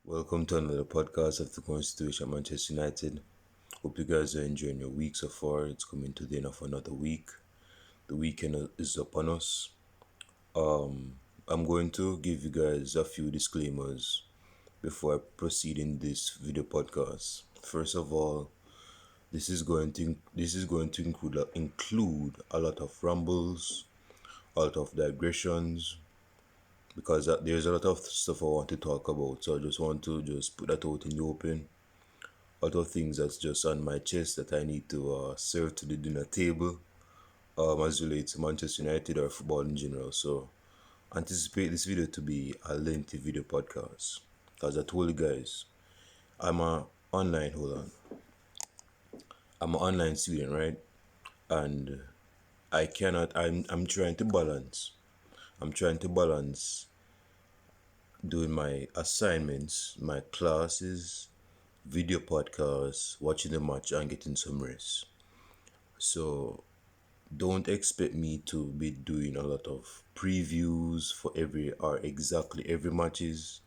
Welcome to another podcast of the Constitution Manchester United. Hope you guys are enjoying your week so far. It's coming to the end of another week. The weekend is upon us. I'm going to give you guys a few disclaimers before I proceed in this video podcast. First of all, this is going to include a lot of rambles, a lot of digressions, because there's a lot of stuff I want to talk about. So I just want to just put that out in the open. A lot of things that's just on my chest that I need to serve to the dinner table, as relates to Manchester United or football in general. So anticipate this video to be a lengthy video podcast. As I told you guys, I'm a online hold on. I'm an online student, right? And I'm trying to balance. I'm trying to balance doing my assignments, my classes, video podcasts, watching the match, and getting some rest. So don't expect me to be doing a lot of previews for exactly every matches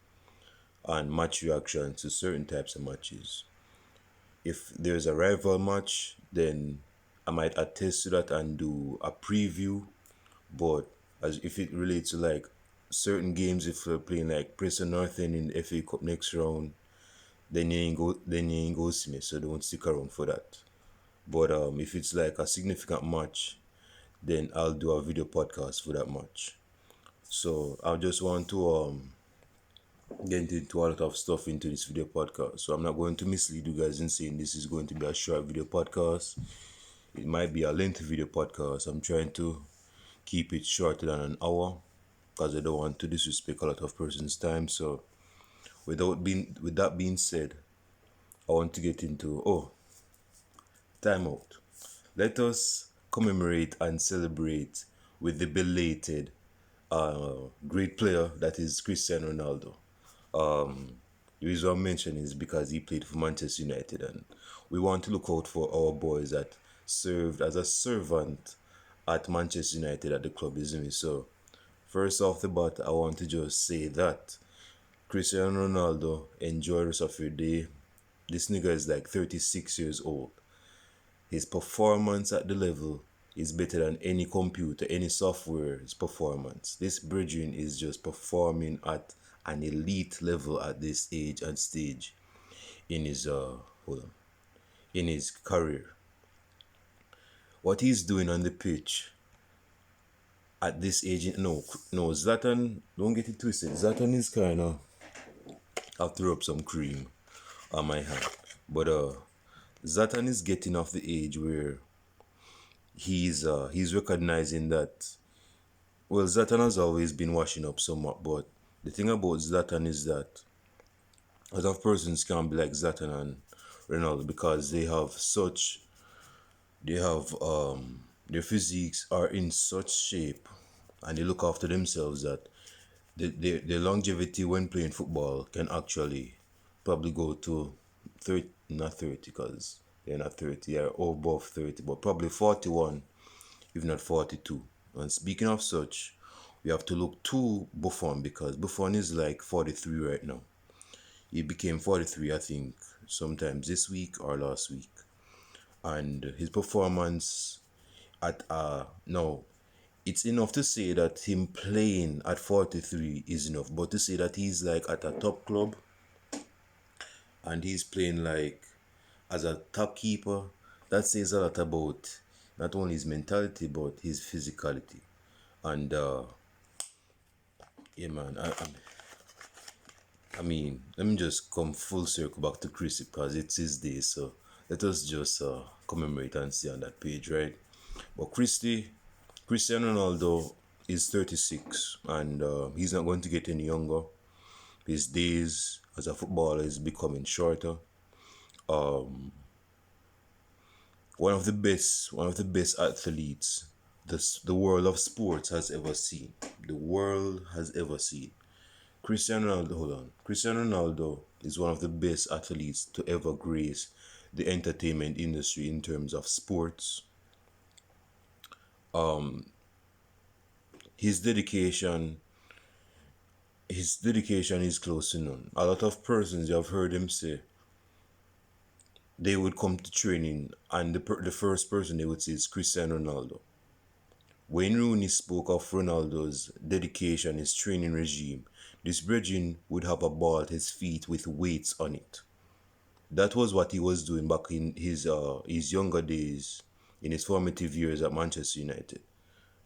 and match reactions to certain types of matches. If there's a rival match, then I might attest to that and do a preview. But as if it relates to like certain games, if we're playing like Preston North End in the FA Cup next round, then you ain't go see me. So don't stick around for that. But if it's like a significant match, then I'll do a video podcast for that match. So I just want to get into a lot of stuff into this video podcast. So I'm not going to mislead you guys in saying this is going to be a short video podcast. It might be a lengthy video podcast. I'm trying to keep it shorter than an hour because I don't want to disrespect a lot of person's time. So with that being said, I want to get into timeout. Let us commemorate and celebrate with the belated great player that is Cristiano Ronaldo. The reason I'm mentioning is because he played for Manchester United, and we want to look out for our boys that served as a servant at Manchester United at the club, isn't it? So, first off the bat, I want to just say that Cristiano Ronaldo, enjoy the rest of your day. This nigga is like 36 years old. His performance at the level is better than any computer, any software's performance. This brethren is just performing at an elite level at this age and stage in his in his career. What he's doing on the pitch at this age, no, Zlatan, don't get it twisted. Zlatan is kind of, I'll throw up some cream on my hand, but Zlatan is getting off the age where he's recognizing that, well, Zlatan has always been washing up somewhat, but the thing about Zlatan is that a lot of persons can't be like Zlatan and Ronaldo because their physiques are in such shape and they look after themselves that the longevity when playing football can actually probably go to 30, not 30 because they're not 30, they're above 30, but probably 41, if not 42. And speaking of such, we have to look to Buffon because Buffon is like 43 right now. He became 43, I think, sometimes this week or last week. And his performance at no, it's enough to say that him playing at 43 is enough, but to say that he's like at a top club and he's playing like as a top keeper, that says a lot about not only his mentality but his physicality. And yeah, man, I mean, let me just come full circle back to Chris because it's his day. So let us just commemorate and see on that page, right? But Cristiano Ronaldo is 36 and he's not going to get any younger. His days as a footballer is becoming shorter. One of the best athletes the world of sports has ever seen. The world has ever seen. Cristiano Ronaldo is one of the best athletes to ever grace the entertainment industry in terms of sports. His dedication his dedication is close to none. A lot of persons you have heard him say they would come to training and the first person they would say is Cristiano Ronaldo. When Rooney spoke of Ronaldo's dedication, his training regime, this brethren would have a ball at his feet with weights on it. That was what he was doing back in his younger days, in his formative years at Manchester United.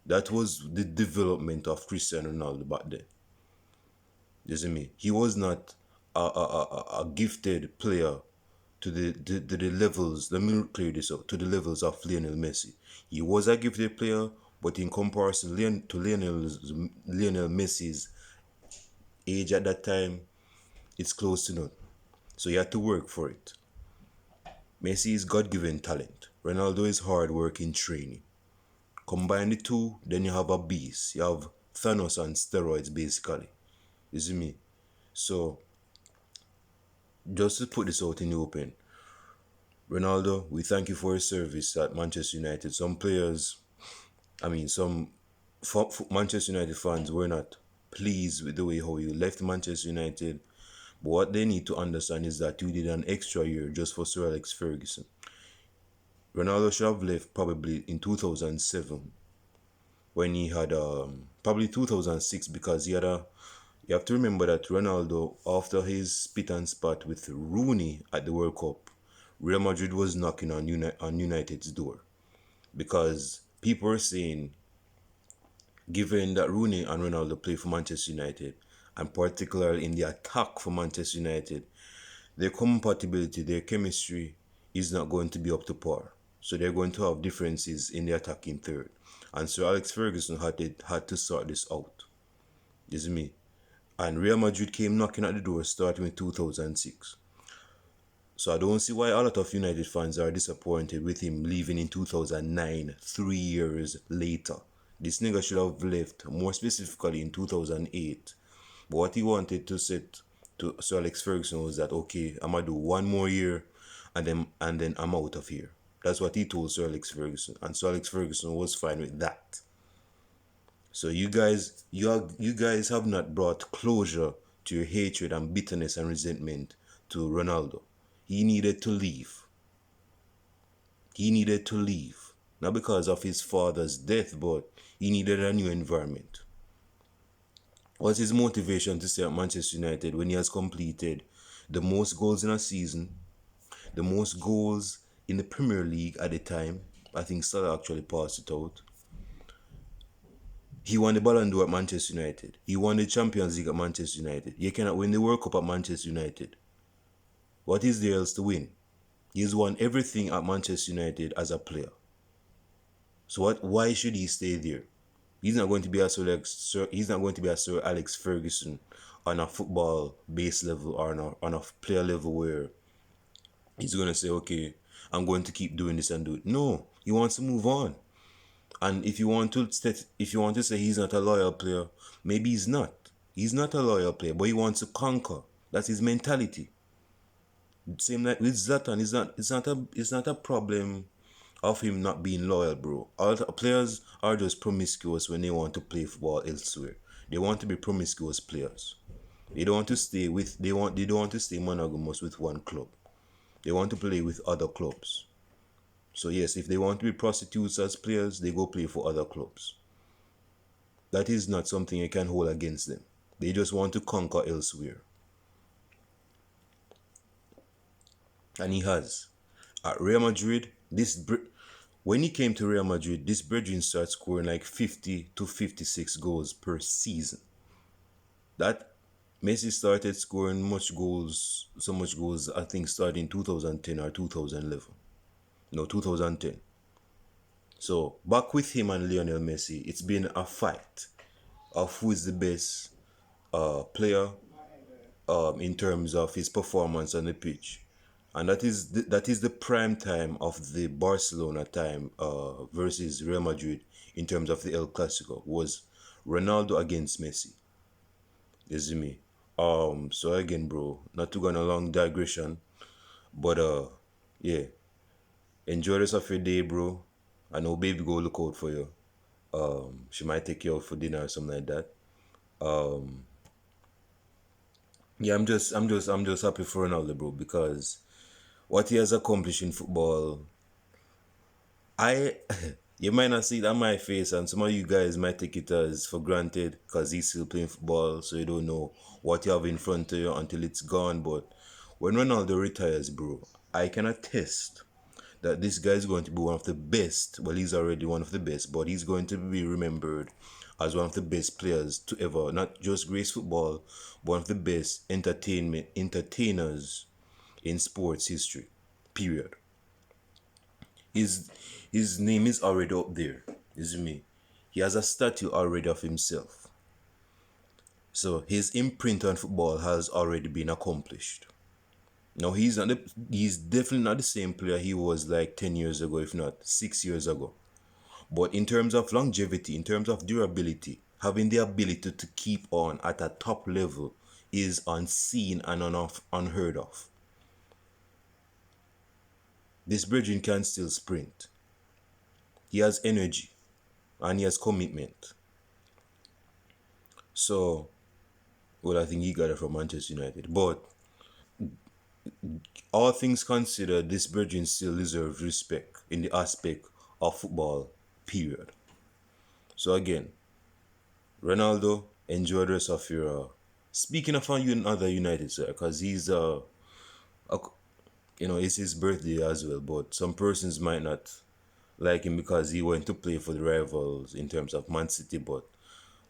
That was the development of Cristiano Ronaldo back then. You see me? He was not a gifted player to the levels. Let me clear this up. To the levels of Lionel Messi, he was a gifted player, but in comparison to Lionel Messi's age at that time, it's close to none. So you had to work for it. Messi is God-given talent. Ronaldo is hard work in training. Combine the two, then you have a beast. You have Thanos on steroids, basically. You see me? So, just to put this out in the open, Ronaldo, we thank you for your service at Manchester United. Some players, some Manchester United fans were not pleased with the way how you left Manchester United. But what they need to understand is that you did an extra year just for Sir Alex Ferguson. Ronaldo should have left probably in 2007 when he had probably 2006 because you have to remember that Ronaldo, after his spit and spat with Rooney at the World Cup, Real Madrid was knocking on United's door because people were saying, given that Rooney and Ronaldo play for Manchester United, and particularly in the attack for Manchester United, their compatibility, their chemistry is not going to be up to par. So they're going to have differences in the attacking third. And Sir Alex Ferguson had to sort this out. You see me? And Real Madrid came knocking at the door starting in 2006. So I don't see why a lot of United fans are disappointed with him leaving in 2009, 3 years later. This nigga should have left, more specifically in 2008. But what he wanted to set to Sir Alex Ferguson was that, okay, I'm going to do one more year and then I'm out of here. That's what he told Sir Alex Ferguson. And Sir Alex Ferguson was fine with that. So you guys have not brought closure to your hatred and bitterness and resentment to Ronaldo. He needed to leave. He needed to leave. Not because of his father's death, but he needed a new environment. What's his motivation to stay at Manchester United when he has completed the most goals in a season, the most goals in the Premier League at the time? I think Salah actually passed it out. He won the Ballon d'Or at Manchester United. He won the Champions League at Manchester United. You cannot win the World Cup at Manchester United. What is there else to win? He's won everything at Manchester United as a player. So why should he stay there? He's not going to be a Sir Alex Ferguson on a football base level or on a player level where he's going to say, okay, I'm going to keep doing this and do it. No, he wants to move on. And if you want to say he's not a loyal player, maybe he's not. He's not a loyal player, but he wants to conquer. That's his mentality. Same like with Zlatan, it's not a problem of him not being loyal, bro. All players are just promiscuous when they want to play football elsewhere. They want to be promiscuous players. They don't want to stay monogamous with one club. They want to play with other clubs. So yes, if they want to be prostitutes as players, they go play for other clubs. That is not something you can hold against them. They just want to conquer elsewhere. And he has. At Real Madrid, when he came to Real Madrid, this brethren started scoring like 50 to 56 goals per season. That Messi started scoring so much goals, I think starting in 2010 or 2011. No, 2010. So, back with him and Lionel Messi, it's been a fight of who is the best player in terms of his performance on the pitch. And that is the prime time of the Barcelona time versus Real Madrid in terms of the El Clasico was Ronaldo against Messi. You see me? So again, bro, not to go on a long digression, but yeah, enjoy the rest of your day, bro. I know baby go look out for you. She might take you out for dinner or something like that. Yeah, I'm just happy for Ronaldo, bro, because what he has accomplished in football, I you might not see it on my face, and some of you guys might take it as for granted because he's still playing football, so you don't know what you have in front of you until it's gone. But when Ronaldo retires, bro, I can attest that this guy is going to be one of the best. Well, he's already one of the best, but he's going to be remembered as one of the best players to ever not just grace football, but one of the best entertainers in sports history. Period. His his name is already up there. Is me. He has a statue already of himself. So his imprint on football has already been accomplished. Now he's definitely not the same player he was like 10 years ago, if not 6 years ago. But in terms of longevity, in terms of durability, having the ability to keep on at a top level is unseen and unheard of. This Bridging can still sprint. He has energy and he has commitment. So, well, I think he got it from Manchester United. But all things considered, this Bridging still deserves respect in the aspect of football, period. So again, Ronaldo, enjoy the rest of your. Speaking of another United, sir, because he's a, it's his birthday as well. But some persons might not like him because he went to play for the rivals in terms of Man City. But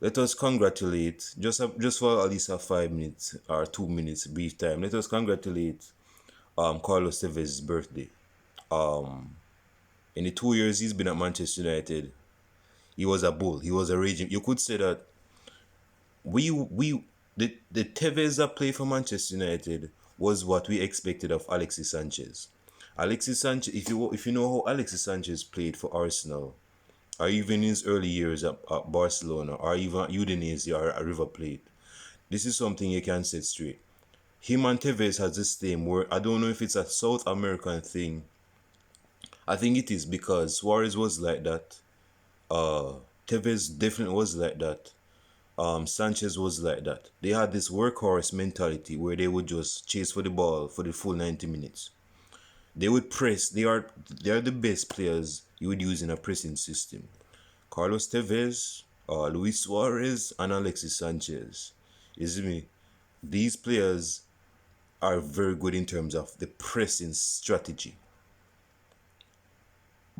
let us congratulate just for at least a 5 minutes or 2 minutes brief time. Let us congratulate Carlos Tevez' birthday. In the 2 years he's been at Manchester United, he was a bull. He was a raging. You could say that the Tevez that played for Manchester United was what we expected of Alexis Sanchez. Alexis Sanchez, if you know how Alexis Sanchez played for Arsenal, or even in his early years at Barcelona, or even at Udinese or at River Plate, this is something you can set straight. Him and Tevez has this thing where I don't know if it's a South American thing. I think it is because Suarez was like that. Tevez definitely was like that. Sanchez was like that. They had this workhorse mentality where they would just chase for the ball for the full 90 minutes. They would press. They are the best players you would use in a pressing system. Carlos Tevez, Luis Suarez, and Alexis Sanchez. You see me? These players are very good in terms of the pressing strategy.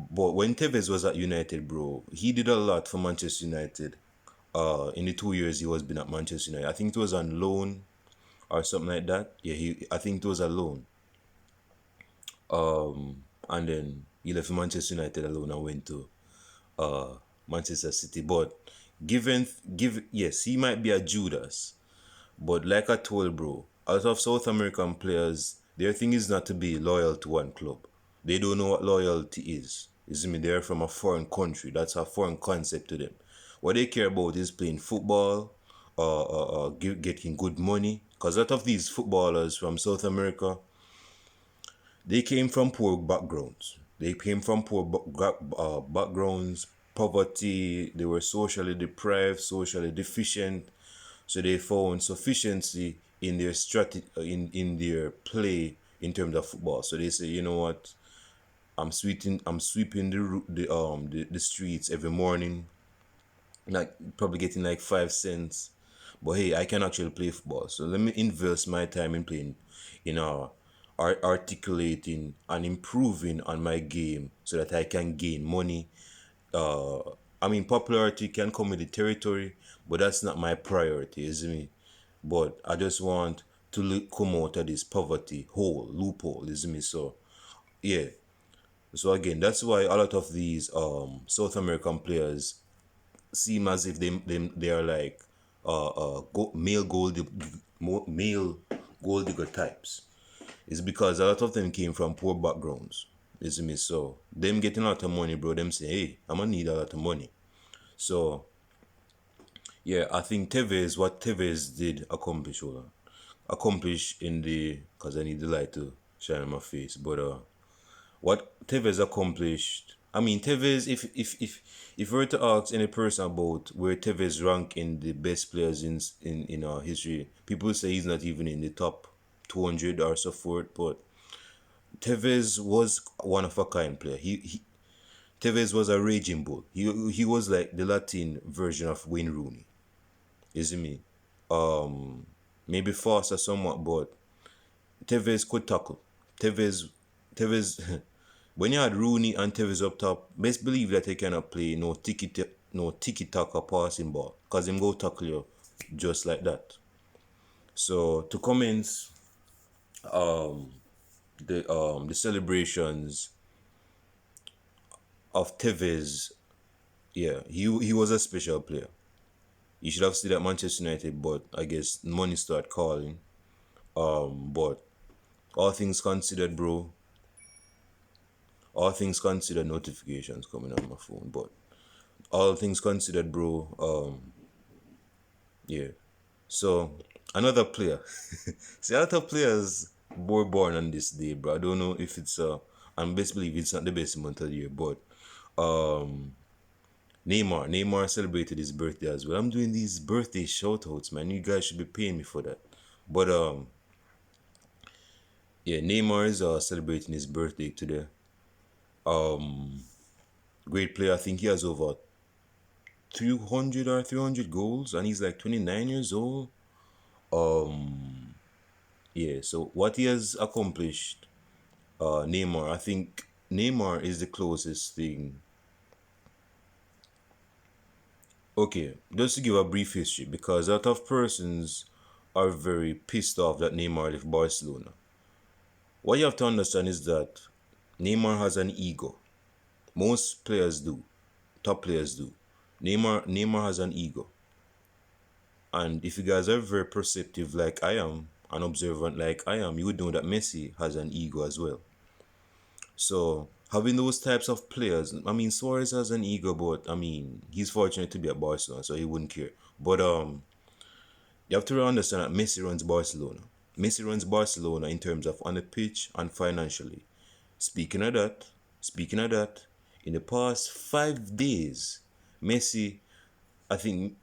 But when Tevez was at United, bro, he did a lot for Manchester United. In the 2 years he was been at Manchester United, I think it was on loan or something like that. Yeah, I think it was a loan. And then he left Manchester United alone and went to Manchester City. But yes, he might be a Judas, but like I told bro, a lot of South American players, their thing is not to be loyal to one club. They don't know what loyalty is. You see me? They're from a foreign country. That's a foreign concept to them. What they care about is playing football, getting good money. Because a lot of these footballers from South America, they came from poor backgrounds. They came from poor backgrounds, poverty. They were socially deprived, socially deficient. So they found sufficiency in their strategy, in their play in terms of football. So they say, you know what, I'm sweeping the streets every morning, like probably getting like 5 cents. But hey, I can actually play football, so let me invest my time in playing, articulating and improving on my game so that I can gain money. uh I mean, popularity can come with the territory, but that's not my priority, isn't me? But I just want to come out of this poverty hole, loophole, isn't me? So yeah. So again, that's why a lot of these South American players seem as if they are like male gold digger types. It's because a lot of them came from poor backgrounds. You see me? So them getting a lot of money, bro, them say, hey, I'm gonna need a lot of money. So yeah, I think what Tevez did accomplish, hold on. Accomplish in the, because I need the light to shine on my face. But what Tevez accomplished I mean, Tevez. If we were to ask any person about where Tevez rank in the best players in our history, people say he's not even in the top 200 or so forth. But Tevez was one of a kind player. Tevez was a raging bull. He was like the Latin version of Wayne Rooney. Isn't me? Maybe faster somewhat, but Tevez could tackle. Tevez, Tevez. When you had Rooney and Tevez up top, best believe that they cannot play no tiki taka passing ball, cause him go tackle you just like that. So to commence the celebrations of Tevez, yeah, he was a special player. He should have stayed at Manchester United, but I guess money started calling. But all things considered, bro, all things considered, notifications coming on my phone. But all things considered, bro, yeah. So another player. See, a lot of players were born on this day, bro. I don't know if it's and best believe it's not the best month of the year, but Neymar celebrated his birthday as well. I'm doing these birthday shout outs, man. You guys should be paying me for that. But yeah, Neymar is celebrating his birthday today. Great player. I think he has over 300 goals, and he's like 29 years old. Yeah. So what he has accomplished, Neymar. I think Neymar is the closest thing. Okay, just to give a brief history, because a lot of persons are very pissed off that Neymar left Barcelona. What you have to understand is that Neymar has an ego. Most players do. Top players do. Neymar has an ego. And if you guys are very perceptive like I am, and observant like I am, you would know that Messi has an ego as well. So having those types of players, I mean, Suarez has an ego, but I mean, he's fortunate to be at Barcelona, so he wouldn't care. But you have to understand that Messi runs Barcelona. Messi runs Barcelona in terms of on the pitch and financially. Speaking of that, in the past 5 days, Messi, I think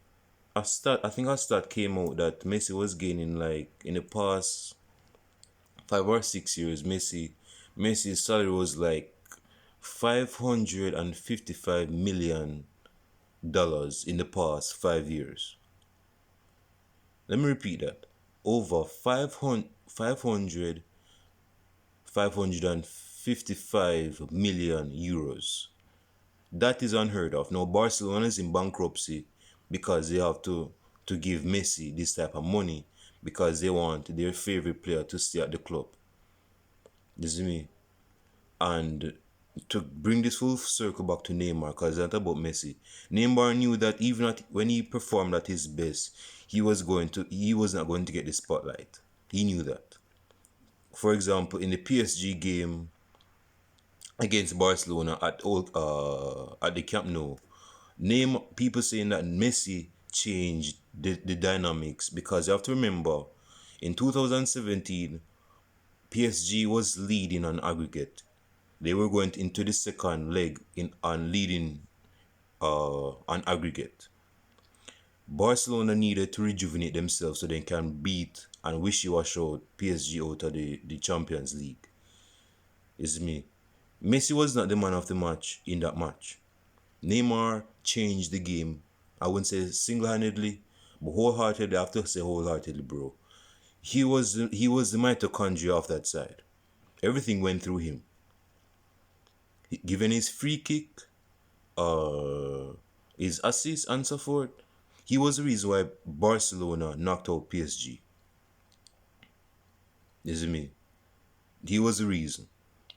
a stat came out that Messi was gaining like in the past 5 or 6 years. Messi's salary was like $555 million in the past 5 years. Let me repeat that. Over 555 million euros. That is unheard of. Now Barcelona is in bankruptcy because they have to give Messi this type of money because they want their favorite player to stay at the club. This is me. And to bring this full circle back to Neymar, because it's not about Messi. Neymar knew that even when he performed at his best, he was not going to get the spotlight. He knew that. For example, in the PSG game against Barcelona at the Camp Nou, people saying that Messi changed the dynamics, because you have to remember in 2017 PSG was leading on aggregate. They were going into the second leg on leading on aggregate. Barcelona needed to rejuvenate themselves so they can beat and wish-wash out PSG out of the Champions League. It's me. Messi was not the man of the match in that match. Neymar changed the game. I wouldn't say single-handedly, but wholeheartedly. I have to say wholeheartedly, bro. He was the mitochondria of that side. Everything went through him. Given his free kick, his assist and so forth, he was the reason why Barcelona knocked out PSG. Is me? He was the reason.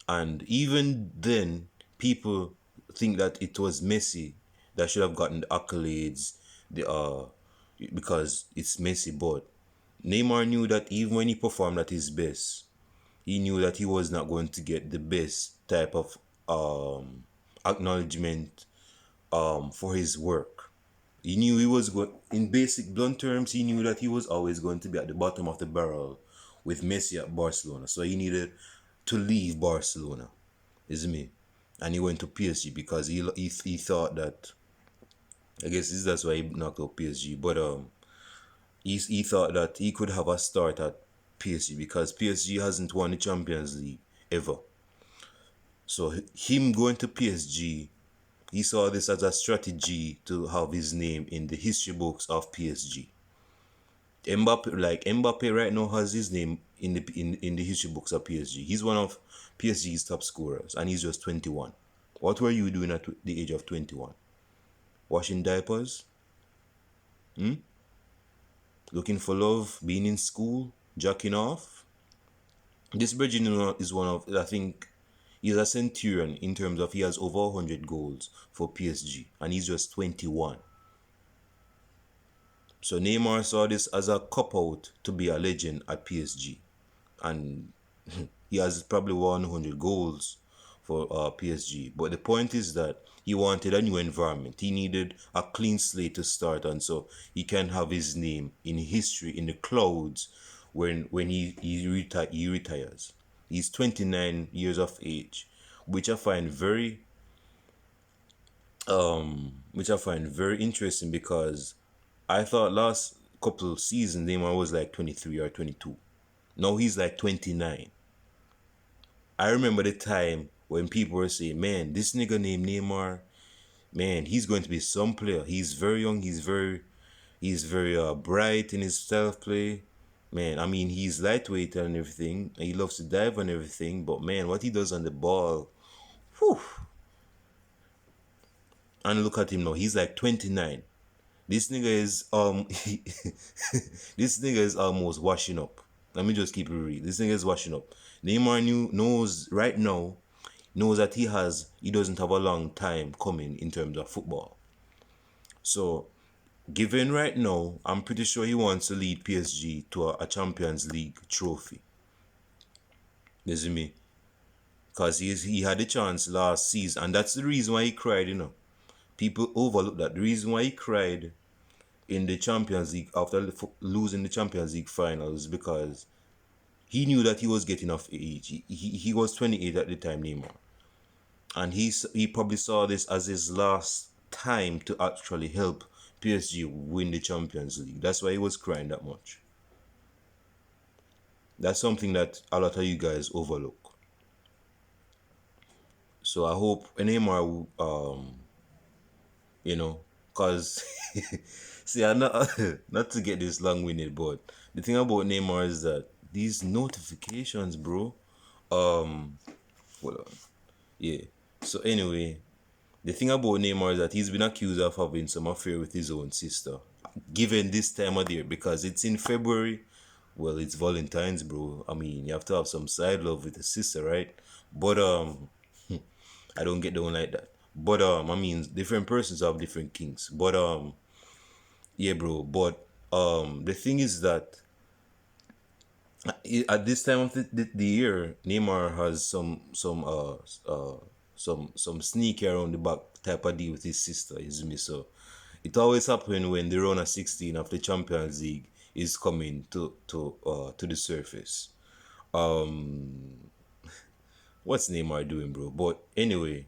And even then, people think that it was Messi that should have gotten the accolades, because it's Messi. But Neymar knew that even when he performed at his best, he knew that he was not going to get the best type of acknowledgement for his work. He knew he was going, in basic blunt terms, he knew that he was always going to be at the bottom of the barrel with Messi at Barcelona. So he needed to leave Barcelona. Is me. and he went to PSG because he thought that, I guess that's why he knocked out PSG, but he thought that he could have a start at PSG because PSG hasn't won the Champions League ever. So him going to PSG, he saw this as a strategy to have his name in the history books of PSG. Mbappe right now has his name in the history books of PSG. He's one of PSG's top scorers, and he's just 21. What were you doing at the age of 21? Washing diapers? Looking for love? Being in school? Jacking off? This Virgin is one of, I think, he's a centurion in terms of he has over 100 goals for PSG, and he's just 21. So Neymar saw this as a cop-out to be a legend at PSG. And he has probably 100 goals for PSG. But the point is that he wanted a new environment. He needed a clean slate to start on, so he can have his name in history, in the clouds, when he retires. He's 29 years of age, which I find very interesting because I thought last couple of seasons Neymar was like 23 or 22. Now he's like 29. I remember the time when people were saying, man, this nigga named Neymar, man, he's going to be some player. He's very young. He's very bright in his style of play. Man, I mean, he's lightweight and everything. And he loves to dive and everything. But, man, what he does on the ball, whew. And look at him now. He's like 29. This nigga is this nigga is almost washing up. Let me just keep it real. This nigga is washing up. Neymar knows right now, knows that he doesn't have a long time coming in terms of football. So, given right now, I'm pretty sure he wants to lead PSG to a Champions League trophy. You see me? Because he had a chance last season, and that's the reason why he cried, you know. People overlook that. The reason why he cried in the Champions League after losing the Champions League finals because he knew that he was getting of age. He was 28 at the time, Neymar. And he probably saw this as his last time to actually help PSG win the Champions League. That's why he was crying that much. That's something that a lot of you guys overlook. So I hope Neymar, because see, I'm not to get this long-winded, but the thing about Neymar is that these notifications, bro. Hold on. Yeah. So anyway, the thing about Neymar is that he's been accused of having some affair with his own sister. Given this time of the year, because it's in February, well, it's Valentine's, bro. I mean, you have to have some side love with the sister, right? But I don't get down like that. But I mean, different persons have different kinks. But yeah, bro. But the thing is that at this time of the year, Neymar has some sneaky around the back type of deal with his sister, is me. So it always happens when the round of 16 of the Champions League is coming to the surface. What's Neymar doing, bro? But anyway,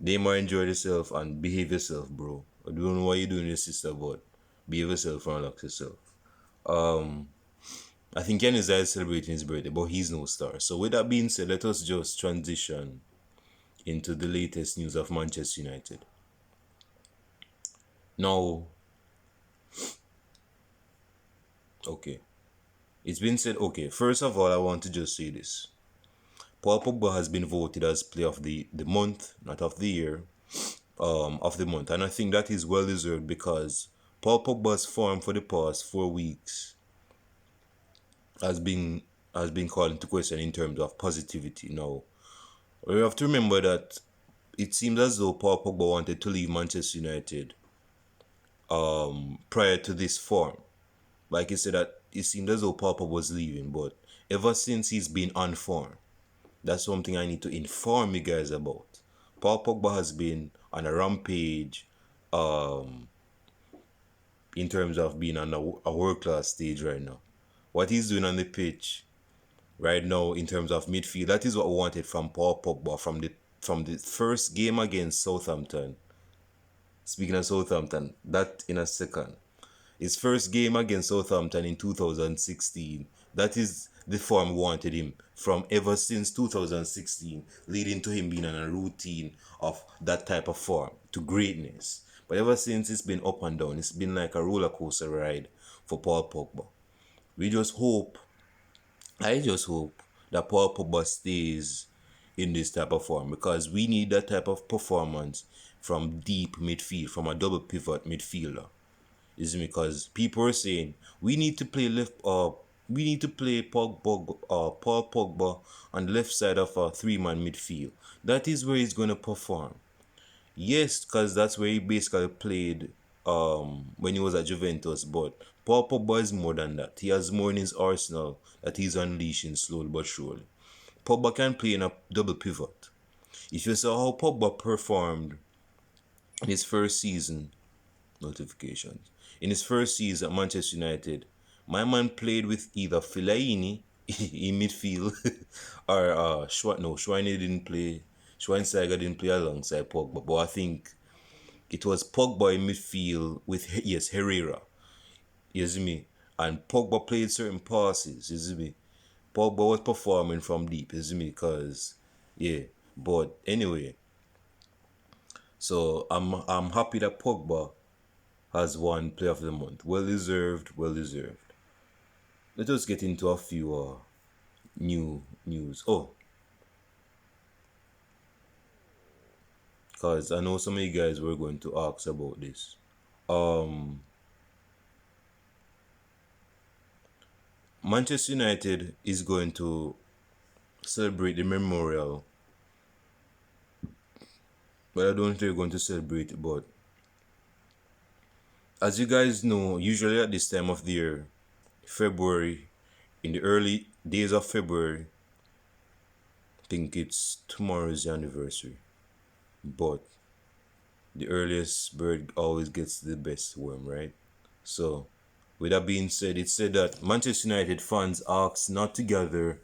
Neymar, enjoy yourself and behave yourself, bro. I don't know what you're doing, your sister, but behave yourself and relax yourself. I think Yannis is celebrating his birthday, but he's no star. So with that being said, let us just transition into the latest news of Manchester United. Now, okay. It's been said, okay, first of all, I want to just say this. Paul Pogba has been voted as player of the month, not of the year, of the month. And I think that is well deserved because Paul Pogba's form for the past 4 weeks has been called into question in terms of positivity. Now, we have to remember that it seems as though Paul Pogba wanted to leave Manchester United prior to this form. Like I said, that it seemed as though Paul Pogba was leaving, but ever since he's been on form, that's something I need to inform you guys about. Paul Pogba has been on a rampage in terms of being on a world-class stage right now. What he's doing on the pitch right now in terms of midfield, that is what we wanted from Paul Pogba from from the first game against Southampton. Speaking of Southampton, that in a second. His first game against Southampton in 2016. That is the form we wanted him from ever since 2016, leading to him being on a routine of that type of form to greatness. But ever since, it's been up and down. It's been like a roller coaster ride for Paul Pogba. We just hope, I just hope that Paul Pogba stays in this type of form, because we need that type of performance from deep midfield, from a double pivot midfielder. Is because people are saying we need to play we need to play Paul Pogba on the left side of a three-man midfield. That is where he's going to perform. Yes, because that's where he basically played when he was at Juventus. But Paul Pogba is more than that. He has more in his arsenal that he's unleashing slowly but surely. Pogba can play in a double pivot. If you saw how Pogba performed in his first season, notifications. In his first season at Manchester United, my man played with either Fellaini in midfield or Schweini didn't play. Schweinsteiger didn't play alongside Pogba, but I think it was Pogba in midfield with Herrera. You see me? And Pogba played certain passes. You see me? Pogba was performing from deep. You see me? Because but anyway, so I'm happy that Pogba has won Player of the Month. Well deserved, well deserved. Let us get into a few new news. Oh, because I know some of you guys were going to ask about this. Manchester United is going to celebrate the memorial. But I don't think they're going to celebrate it, but as you guys know, usually at this time of the year, February, in the early days of February, I think it's tomorrow's anniversary. But the earliest bird always gets the best worm, right? So, with that being said, it said that Manchester United fans asked not to gather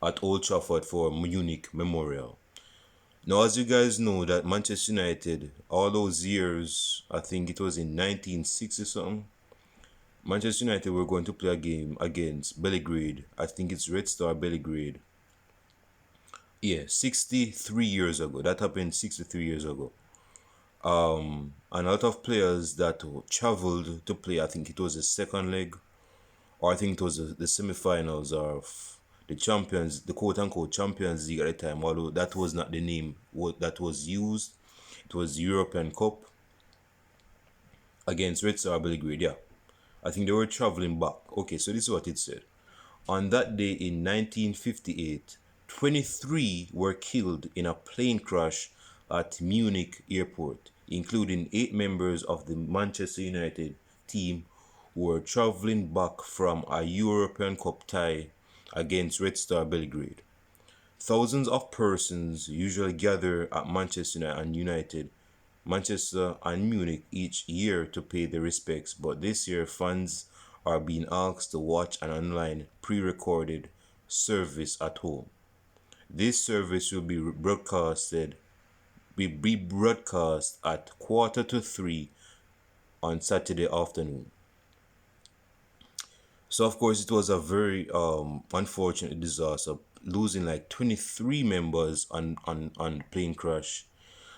at Old Trafford for Munich Memorial. Now, as you guys know, that Manchester United, all those years, I think it was in 1960 something, Manchester United were going to play a game against Belgrade. I think it's Red Star Belgrade. Yeah, 63 years ago. That happened 63 years ago. And a lot of players that traveled to play, I think it was the second leg, or I think it was the semi-finals of the Champions, the quote-unquote Champions League at the time, although that was not the name that was used. It was European Cup against Red Star Belgrade, yeah. I think they were traveling back. Okay, so this is what it said. On that day in 1958, 23 were killed in a plane crash at Munich airport, including 8 members of the Manchester United team who were traveling back from a European Cup tie against Red Star Belgrade. Thousands of persons usually gather at Manchester and Munich each year to pay their respects, but this year fans are being asked to watch an online pre-recorded service at home. This service will be broadcast at 2:45 on Saturday afternoon. So of course it was a very unfortunate disaster, losing like 23 members on plane crash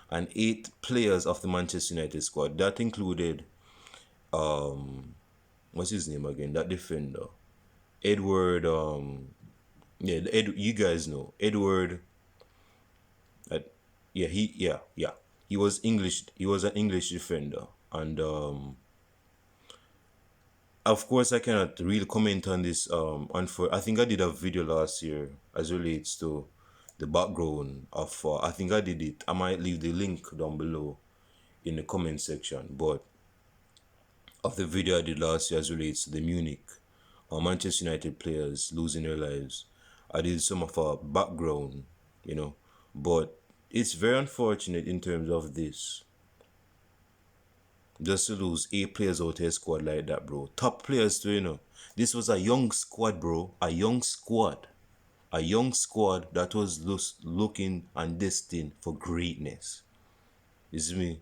and 8 players of the Manchester United squad. That included what's his name again? That defender, Edward. You guys know Edward. He was English. He was an English defender, and of course I cannot really comment on this. I think I did a video last year as relates to the background of. I think I did it. I might leave the link down below in the comment section, but of the video I did last year as relates to the Munich or Manchester United players losing their lives. I did some of our background, but it's very unfortunate in terms of this. Just to lose 8 players out of a squad like that, bro. Top players too, This was a young squad, bro. A young squad. a young squad that was looking and destined for greatness. You see me?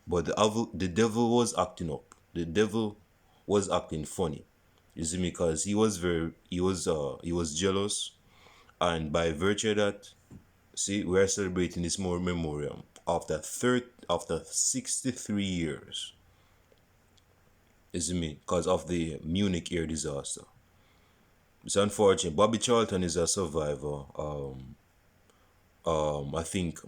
But the devil was acting up. The devil was acting funny. You see me? Because he was jealous, and by virtue of that, see, we're celebrating this more memoriam after 63 years. You see me? Because of the Munich air disaster. It's unfortunate. Bobby Charlton is a survivor. I think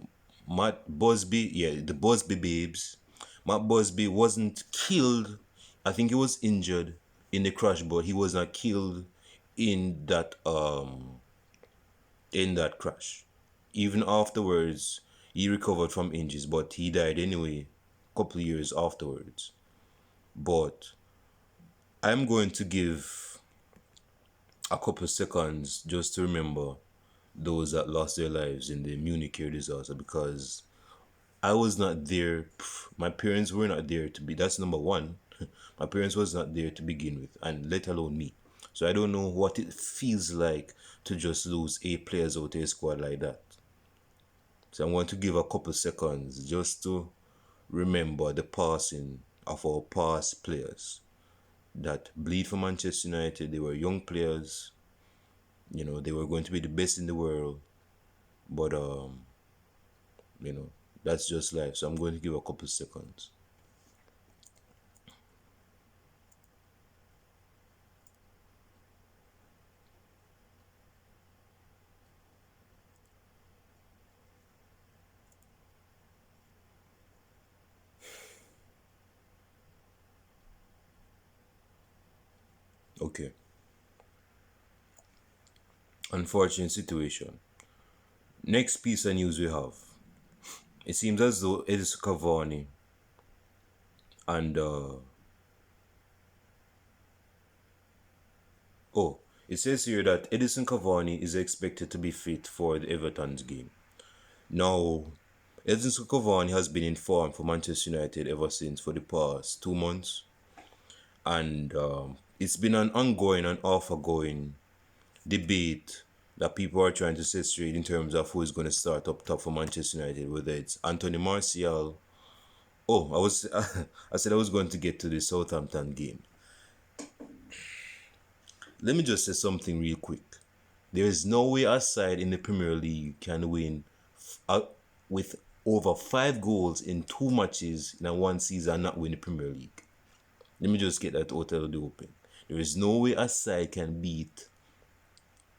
Matt Busby, yeah, the Busby babes. Matt Busby wasn't killed. I think he was injured in the crash, but he was not killed in that crash. Even afterwards, he recovered from injuries, but he died anyway, a couple of years afterwards. But I'm going to give a couple seconds just to remember those that lost their lives in the Munich air disaster, because I was not there. My parents were not there to be. That's number one. My parents was not there to begin with, and let alone me. So I don't know what it feels like to just lose 8 players out of a squad like that. So I'm going to give a couple seconds just to remember the passing of our past players that bleed for Manchester United. They were young players. You know, they were going to be the best in the world. But you know, that's just life. So I'm going to give a couple seconds. Okay. Unfortunate situation. Next piece of news we have. It seems as though Edison Cavani and it says here that Edison Cavani is expected to be fit for the Everton's game. Now, Edison Cavani has been in form for Manchester United ever since for the past 2 months, and it's been an ongoing and off-going debate that people are trying to set straight in terms of who is going to start up top for Manchester United, whether it's Anthony Martial. Oh, I said I was going to get to the Southampton game. Let me just say something real quick. There is no way a side in the Premier League can win with over 5 goals in 2 matches in one season and not win the Premier League. Let me just get that out of the open. There is no way a side can beat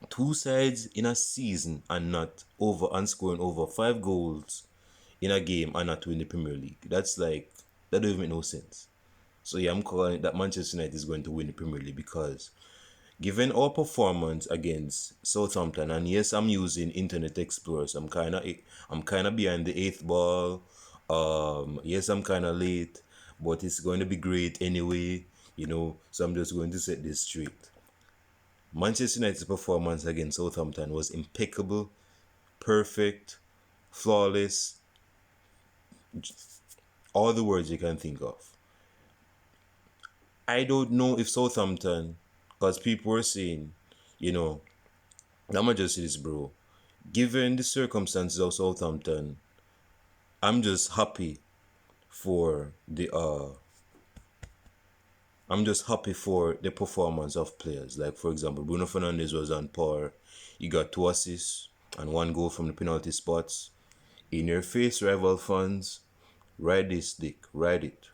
2 sides in a season and scoring over 5 goals in a game and not win the Premier League. That don't even make no sense. So yeah, I'm calling it that Manchester United is going to win the Premier League, because given our performance against Southampton, and yes, I'm using Internet Explorer, so I'm kind of behind the 8th ball. Yes, I'm kind of late, but it's going to be great anyway, so I'm just going to set this straight. Manchester United's performance against Southampton was impeccable, perfect, flawless, all the words you can think of. I don't know if Southampton, because people were saying, I'm gonna just say this, bro. Given the circumstances of Southampton, I'm just happy for the performance of players. Like, for example, Bruno Fernandes was on par. He got 2 assists and 1 goal from the penalty spots. In your face, rival fans, ride this dick, ride it.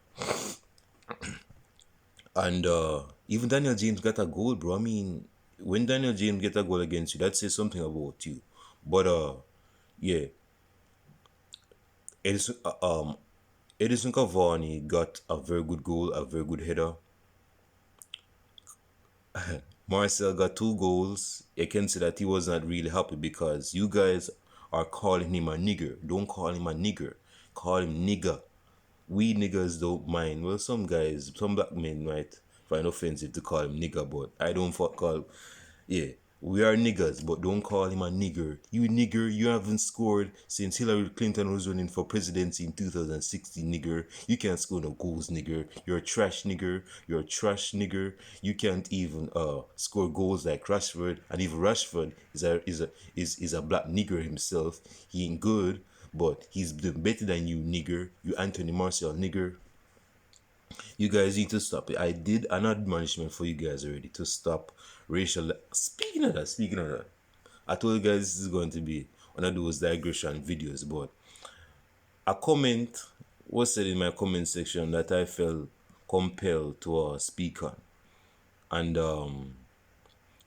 And even Daniel James got a goal, bro. I mean, when Daniel James get a goal against you, that says something about you. But yeah, Edison Cavani got a very good goal, a very good header. Marcel got 2 goals. You can say that he was not really happy because you guys are calling him a nigger. Don't call him a nigger. Call him nigger. We niggers don't mind. Well, some black men might find offensive to call him nigger, but I don't call. Yeah, We are niggers, but don't call him a nigger. You nigger, you haven't scored since Hillary Clinton was running for presidency in 2016, nigger. You can't score no goals, nigger. You're a trash nigger. You're a trash nigger. You can't even score goals like Rashford. And even Rashford is a black nigger himself. He ain't good, but he's doing better than you, nigger. You Anthony Martial, nigger. You guys need to stop it. I did an admonishment for you guys already to stop racial. Speaking of that, I told you guys this is going to be one of those digression videos, but a comment was said in my comment section that I felt compelled to speak on, and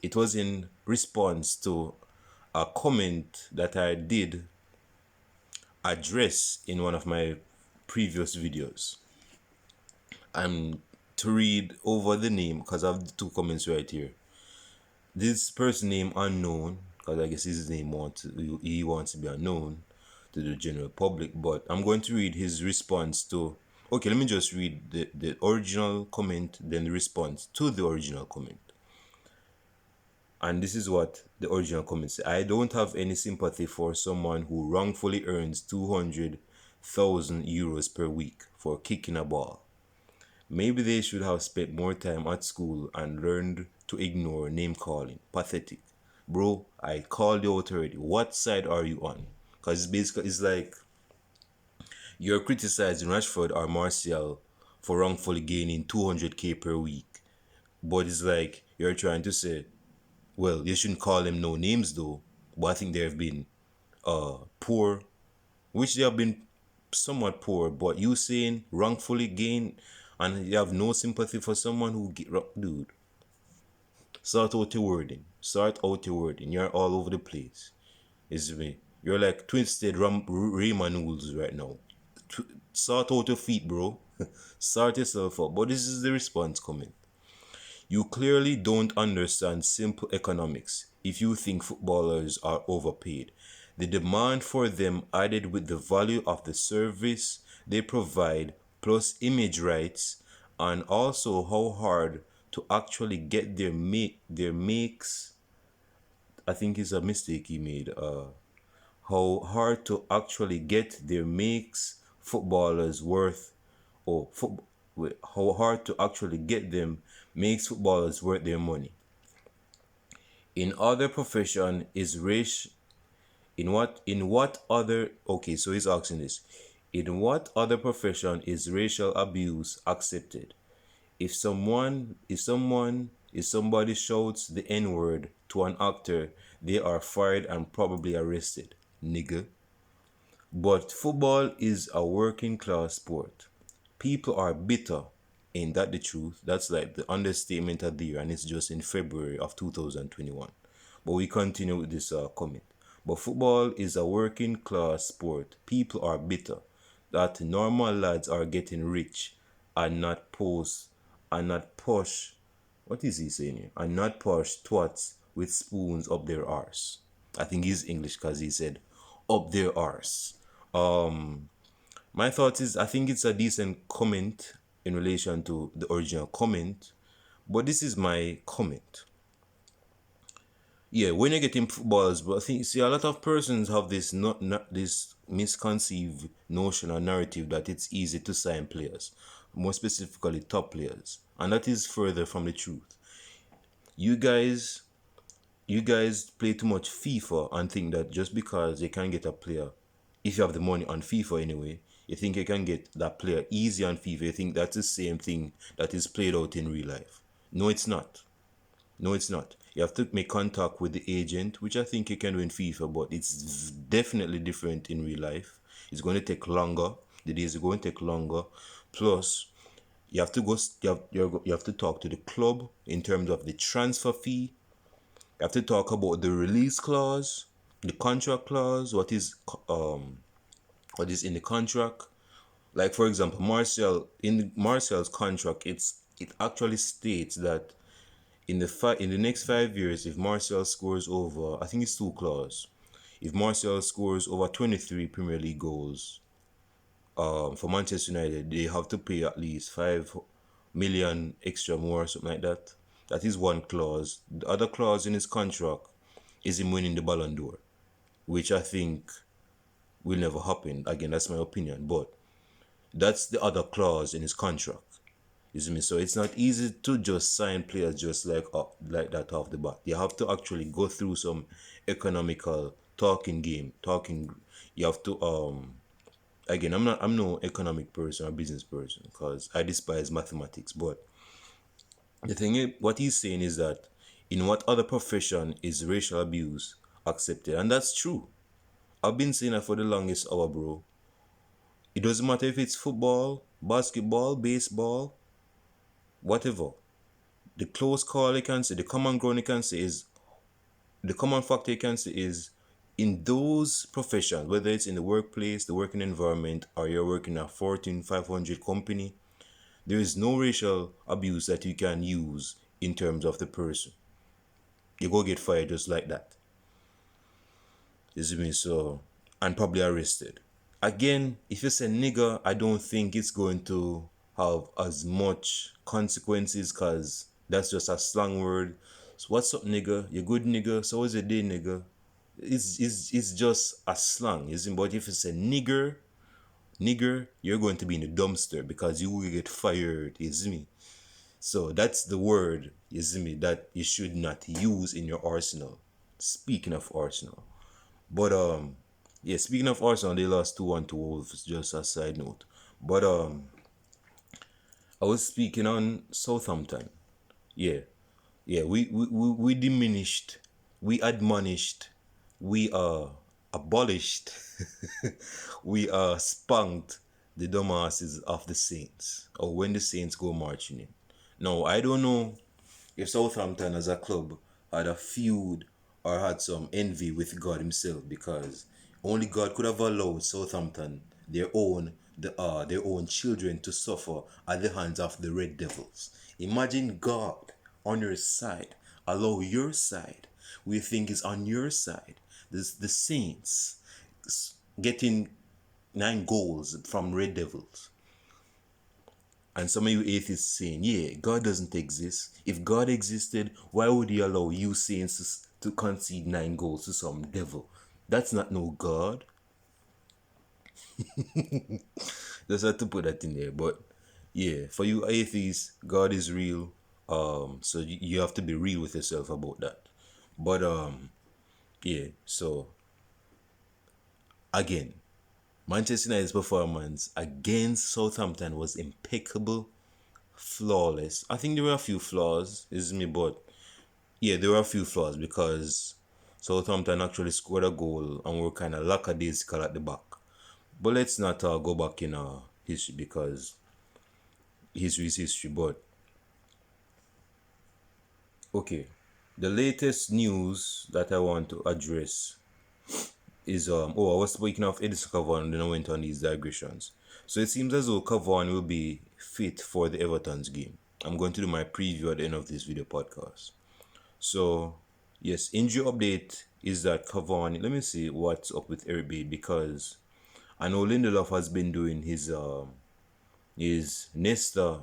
it was in response to a comment that I did address in one of my previous videos. I'm to read over the name because I have the two comments right here. This person name unknown, because I guess his name he wants to be unknown to the general public, but I'm going to read his response to. Okay, let me just read the original comment, then the response to the original comment. And this is what the original comment said. I don't have any sympathy for someone who wrongfully earns 200,000 euros per week for kicking a ball. Maybe they should have spent more time at school and learned to ignore name calling. Pathetic. Bro, I called you out already. What side are you on? Because it's like you're criticizing Rashford or Martial for wrongfully gaining 200k per week. But it's like you're trying to say, well, you shouldn't call them no names though. But I think they have been poor, which they have been somewhat poor. But you saying wrongfully gain and you have no sympathy for someone who dude. Sort out your wording. Sort out your wording. You're all over the place. It's me. You're like twisted Rayman noodles right now. Sort out your feet, bro. Sort yourself up. But this is the response coming. You clearly don't understand simple economics if you think footballers are overpaid. The demand for them added with the value of the service they provide plus image rights and also how hard to actually get their makes. I think it's a mistake he made. How hard to actually get their makes footballers worth or how hard to actually get them makes footballers worth their money. In other profession is race in what other okay, so he's asking this. In what other profession is racial abuse accepted? If somebody shouts the N-word to an actor, they are fired and probably arrested. Nigga. But football is a working class sport. People are bitter. Ain't that the truth? That's like the understatement of the year, and it's just in February of 2021. But we continue with this comment. But football is a working class sport. People are bitter that normal lads are getting rich and not posh. What is he saying here? And not posh twats with spoons up their arse. I think he's English because he said up their arse. My thought is I think it's a decent comment in relation to the original comment, but this is my comment. Yeah, when you're getting footballers, but I think see a lot of persons have this not this misconceived notion or narrative that it's easy to sign players, more specifically top players, and that is further from the truth. You guys play too much FIFA and think that just because you can get a player, if you have the money on FIFA anyway, you think you can get that player easy on FIFA. You think that's the same thing that is played out in real life. No, it's not. No, it's not. You have to make contact with the agent, which I think you can do in FIFA, but it's definitely different in real life. It's going to take longer. The days are going to take longer. Plus, you have to go. You have to talk to the club in terms of the transfer fee. You have to talk about the release clause, the contract clause. What is in the contract? Like for example, in Martial's contract, it actually states that in the next 5 years, if Martial scores over, I think it's two clause. If Martial scores over 23 Premier League goals, for Manchester United, they have to pay at least 5 million extra more or something like that. That is one clause. The other clause in his contract is him winning the Ballon d'Or, which I think will never happen. Again, that's my opinion, but that's the other clause in his contract. You see me? So it's not easy to just sign players just like that off the bat. You have to actually go through some economical talking game. Talking you have to again, I'm no economic person or business person because I despise mathematics, but the thing is, what he's saying is that in what other profession is racial abuse accepted? And that's true. I've been saying that for the longest hour, bro. It doesn't matter if it's football, basketball, baseball, whatever. The close call you can say, the common ground you can say is, the common factor you can say is, in those professions, whether it's in the workplace, the working environment, or you're working at Fortune 500 company, there is no racial abuse that you can use in terms of the person. You go get fired just like that. You see me? So, and probably arrested. Again, if you say nigger, I don't think it's going to have as much consequences because that's just a slang word. So what's up, nigger? You good, nigger? So what's your day, nigger? It's just a slang, isn't it? But if it's a nigger, you're going to be in the dumpster because you will get fired, you see me? So that's the word, you see me, that you should not use in your arsenal. Speaking of Arsenal. But yeah, speaking of Arsenal, they lost 2-1 to Wolves, just a side note. But I was speaking on Southampton. Yeah. Yeah, we diminished, we admonished, we abolished, we spunked the dumbasses of the Saints, or when the Saints go marching in. Now, I don't know if Southampton as a club had a feud or had some envy with God himself, because only God could have allowed Southampton their own children to suffer at the hands of the Red Devils. Imagine God on your side, allow your side, we think is on your side, the Saints getting 9 goals from Red Devils. And some of you atheists saying, yeah, God doesn't exist. If God existed, why would he allow you Saints to concede 9 goals to some devil? That's not no God. Just had to put that in there. But yeah, for you atheists, God is real. So you have to be real with yourself about that. But yeah, so again, Manchester United's performance against Southampton was impeccable, flawless. I think there were a few flaws, isn't it? But yeah, there were a few flaws because Southampton actually scored a goal and were kind of lackadaisical at the back. But let's not go back in history because history is history. But okay, the latest news that I want to address is I was speaking of Edison Cavani and then I went on these digressions. So it seems as though Cavani will be fit for the Everton's game. I'm going to do my preview at the end of this video podcast. So yes, injury update is that Cavani. Let me see what's up with Eric Bade, because I know Lindelof has been doing his Nesta,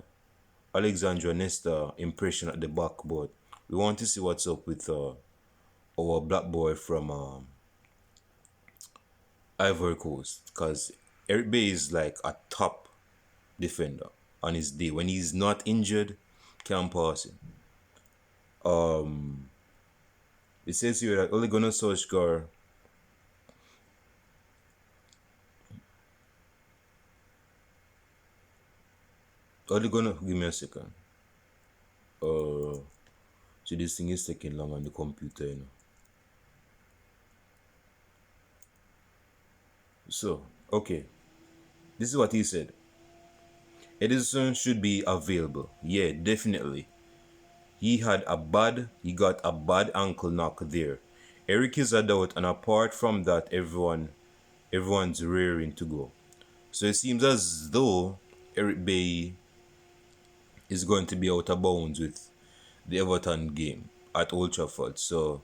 Alexandra Nesta impression at the back, but we want to see what's up with our black boy from Ivory Coast, because Eric Bay is like a top defender on his day. When he's not injured, can't pass him. It says here that Ole Gunnar Solskjaer give me a second. So this thing is taking long on the computer, you know. So, okay. This is what he said. Edison should be available. Yeah, definitely. He got a bad ankle knock there. Eric is a doubt, and apart from that, everyone's raring to go. So it seems as though Eric Bay is going to be out of bounds with the Everton game at Old Trafford. So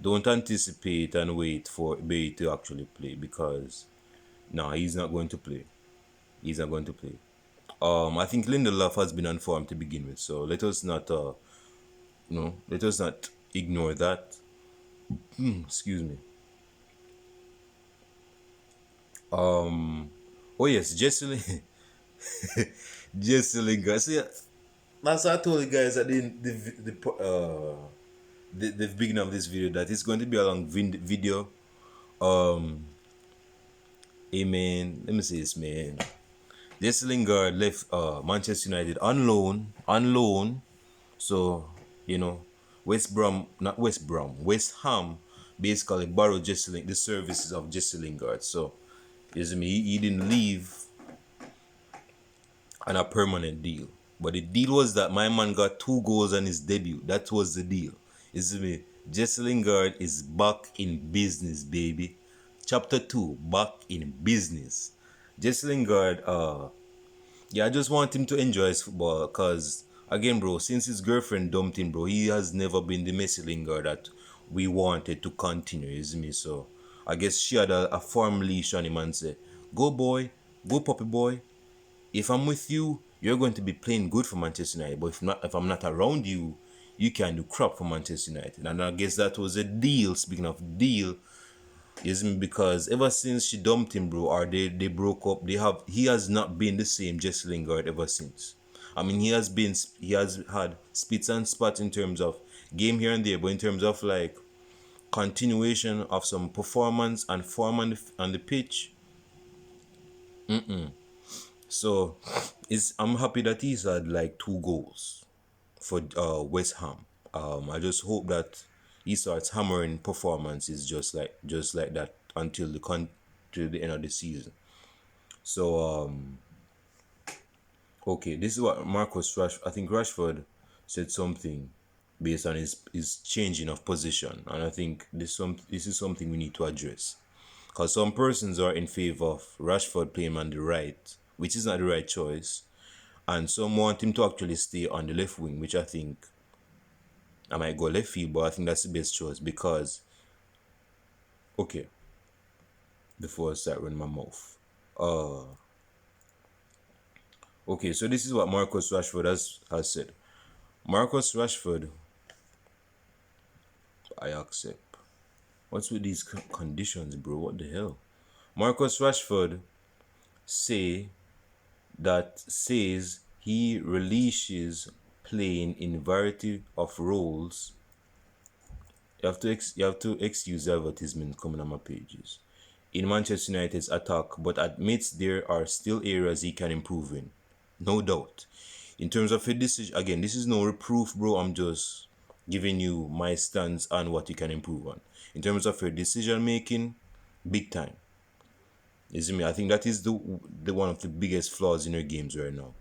don't anticipate and wait for Bay to actually play, because he's not going to play. He's not going to play. I think Lindelof has been on form to begin with, so let us not Let us not ignore that. Excuse me. Oh yes, Jesse Jesse Lingard. See, that's what I told you guys at the beginning of this video that it's going to be a long video. Hey man, let me say this, man. Jesse Lingard left Manchester United on loan. So, West Ham basically borrowed the services of Jesse Lingard. So, you see me, he didn't leave on a permanent deal. But the deal was that my man got 2 goals on his debut. That was the deal. You see me, Jesse Lingard is back in business, baby. Chapter 2, back in business. Jesse Lingard, yeah, I just want him to enjoy his football because, again, bro, since his girlfriend dumped him, bro, he has never been the Messi Lingard that we wanted to continue, you see me? So, I guess she had a firm leash on him and said, go, boy, go, puppy boy. If I'm with you, you're going to be playing good for Manchester United. But if I'm not around you, you can do crap for Manchester United. And I guess that was a deal. Speaking of deal, is because ever since she dumped him, bro, or they broke up, he has not been the same Jesse Lingard ever since. I mean, he has had spits and spots in terms of game here and there, but in terms of like continuation of some performance and form on the pitch. So I'm happy that he's had like 2 goals for West Ham. I just hope that he starts hammering performances just like that until to the end of the season. So okay, this is what Marcus I think Rashford said something based on his changing of position, and I think this is something we need to address. Because some persons are in favor of Rashford playing on the right, which is not the right choice, and some want him to actually stay on the left wing, which I think I might go left field, but I think that's the best choice because, okay, before I start running my mouth. Okay, so this is what Marcus Rashford has said. Marcus Rashford, I accept. What's with these conditions, bro? What the hell? Marcus Rashford says he relishes playing in variety of roles. You have to excuse the advertisement coming on my pages. In Manchester United's attack, but admits there are still areas he can improve in. No doubt. In terms of a decision, again, this is no reproof, bro. I'm just giving you my stance on what you can improve on. In terms of your decision making, big time. You see me? I think that is the one of the biggest flaws in your games right now.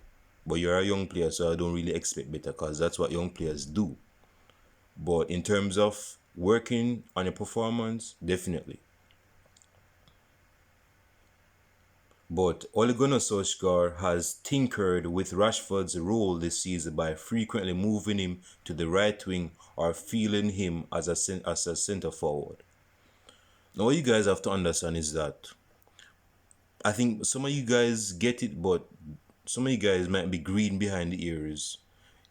But you're a young player, so I don't really expect better because that's what young players do. But in terms of working on your performance, definitely. But Ole Gunnar Solskjaer has tinkered with Rashford's role this season by frequently moving him to the right wing or feeling him as a centre forward. Now, what you guys have to understand is that I think some of you guys get it, but some of you guys might be green behind the ears.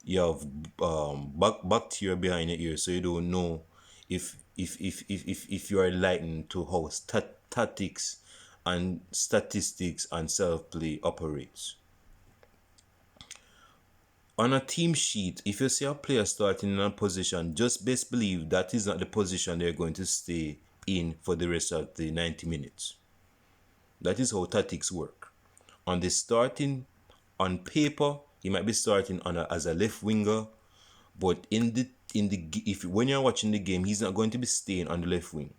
You have bacteria behind your ears, so you don't know if you are enlightened to how tactics and statistics and self-play operates. On a team sheet, if you see a player starting in a position, just best believe that is not the position they're going to stay in for the rest of the 90 minutes. That is how tactics work. On paper, he might be starting as a left winger, but when you're watching the game, he's not going to be staying on the left wing.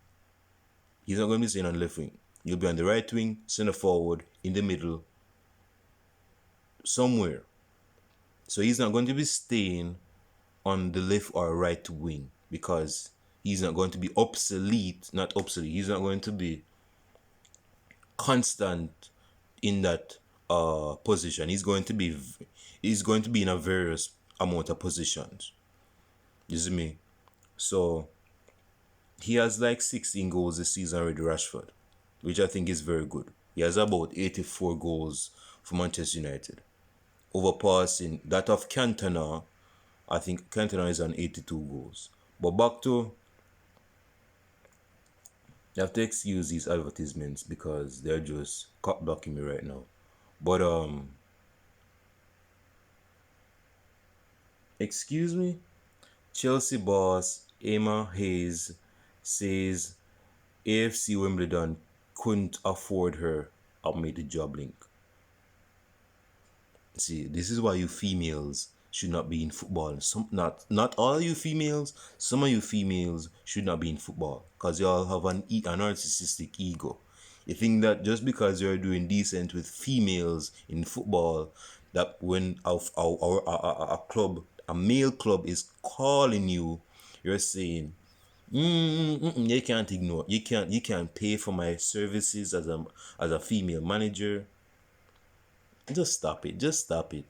He's not going to be staying on the left wing. You'll be on the right wing, center forward, in the middle, somewhere. So he's not going to be staying on the left or right wing because he's not going to be obsolete. Not obsolete. He's not going to be constant in that position. He's going to be in a various amount of positions. You see me? So he has like 16 goals this season already, Rashford, which I think is very good. He has about 84 goals for Manchester United, overpassing that of Cantona I think Cantona is on 82 goals. But back to, you have to excuse these advertisements because they're just cut blocking me right now. But excuse me. Chelsea boss Emma Hayes says AFC Wimbledon couldn't afford her. I'll make the job link. See, this is why you females should not be in football. Not all you females. Some of you females should not be in football because you all have a narcissistic ego. You think that just because you're doing decent with females in football, that when a club, a male club is calling you, you're saying, you can't ignore. You can't pay for my services as a female manager. Just stop it. Just stop it.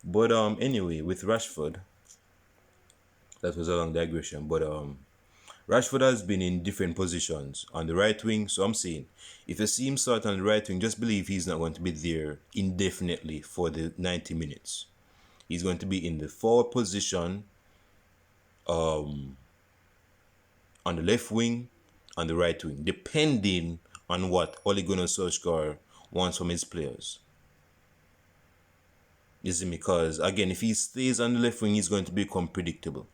But anyway, with Rashford, that was a long digression. But Rashford has been in different positions on the right wing. So I'm saying, if you see him start on the right wing, just believe he's not going to be there indefinitely for the 90 minutes. He's going to be in the forward position, on the left wing, on the right wing, depending on what Ole Gunnar Solskjaer wants from his players. You see, because again, if he stays on the left wing, he's going to become predictable.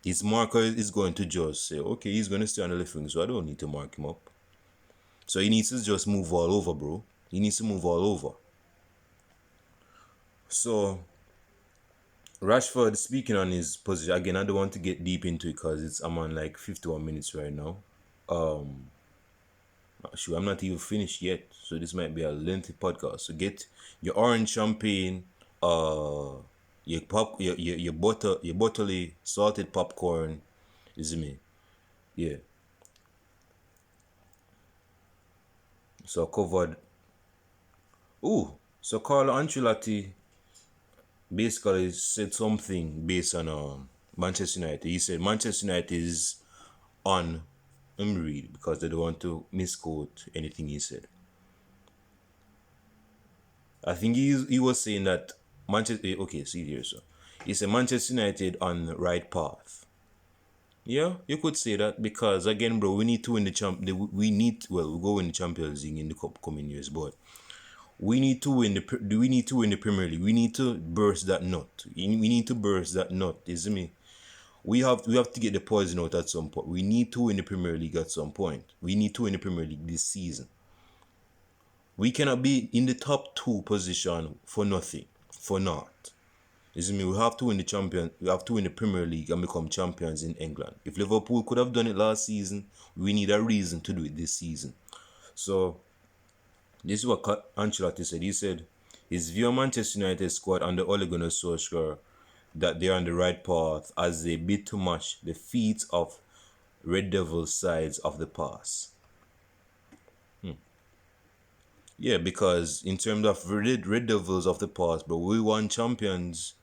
His marker is going to just say, okay, he's going to stay on the left wing, so I don't need to mark him up. So he needs to just move all over, bro. He needs to move all over. So Rashford, speaking on his position, again, I don't want to get deep into it because I'm on like 51 minutes right now. Actually, I'm not even finished yet, so this might be a lengthy podcast. So get your orange champagne, your butterly salted popcorn. Is me, yeah. So covered. So Carlo Ancelotti basically said something based on Manchester United. He said Manchester United is on. Let me read because they don't want to misquote anything he said. I think he was saying that Manchester. Okay, see here, so he said Manchester United on the right path. Yeah, you could say that because again, bro, we need to win the we'll go in the Champions League in the coming years, but we need to win the Premier League. We need to burst that nut. We need to burst that nut. Is me. We have to get the poison out at some point. We need to win the Premier League at some point. We need to win the Premier League this season. We cannot be in the top 2 position for nothing, for naught. This me. We have to win the champion. We have to win the Premier League and become champions in England. If Liverpool could have done it last season, we need a reason to do it this season. So this is what Ancelotti said. He said his view on Manchester United squad under Ole Gunnar Solskjaer that they're on the right path as they bid to match the feats of Red Devils sides of the past. Yeah, because in terms of Red Devils of the past, but we won champions.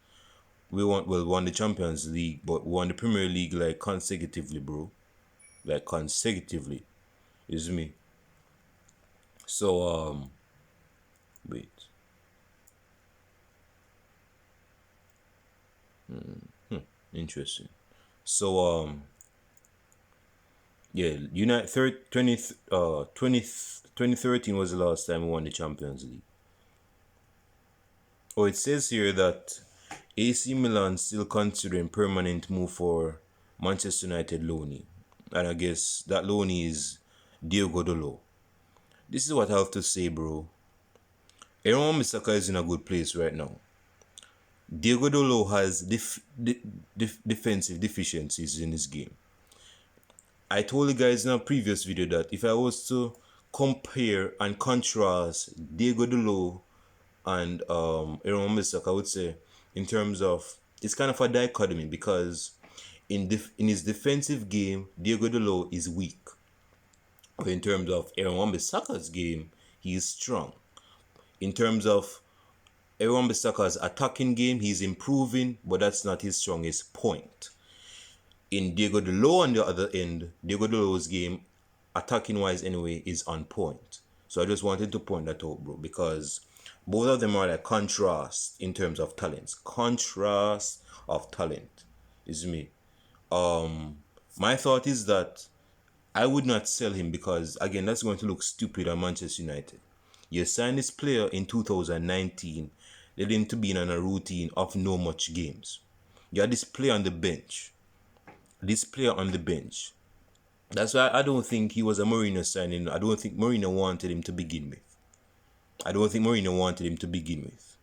We won the Champions League, but we won the Premier League like consecutively, bro. Like consecutively. Is me. So wait. Interesting. So yeah, 2013 was the last time we won the Champions League. Oh, it says here that AC Milan still considering permanent move for Manchester United loanee. And I guess that loanee is Diogo Dalot. This is what I have to say, bro. Aaron Wan-Bissaka is in a good place right now. Diogo Dalot has defensive deficiencies in his game. I told you guys in a previous video that if I was to compare and contrast Diogo Dalot and Aaron Wan-Bissaka, I would say in terms of, it's kind of a dichotomy because in his defensive game, Diogo Dalot is weak. But in terms of Aaron Wan-Bissaka's game, he is strong. In terms of Aaron Wan-Bissaka's attacking game, he's improving, but that's not his strongest point. In Diogo Dalot on the other end, Diogo Dalot's game, attacking wise anyway, is on point. So I just wanted to point that out, bro, because Both of them are like contrast in terms of talents. Contrast of talent is me. My thought is that I would not sell him because again that's going to look stupid on Manchester United. You signed this player in 2019, led him to being on a routine of no much games. You had this player on the bench. This player on the bench. That's why I don't think he was a Mourinho signing. I don't think Mourinho wanted him to begin with. I don't think Mourinho wanted him to begin with.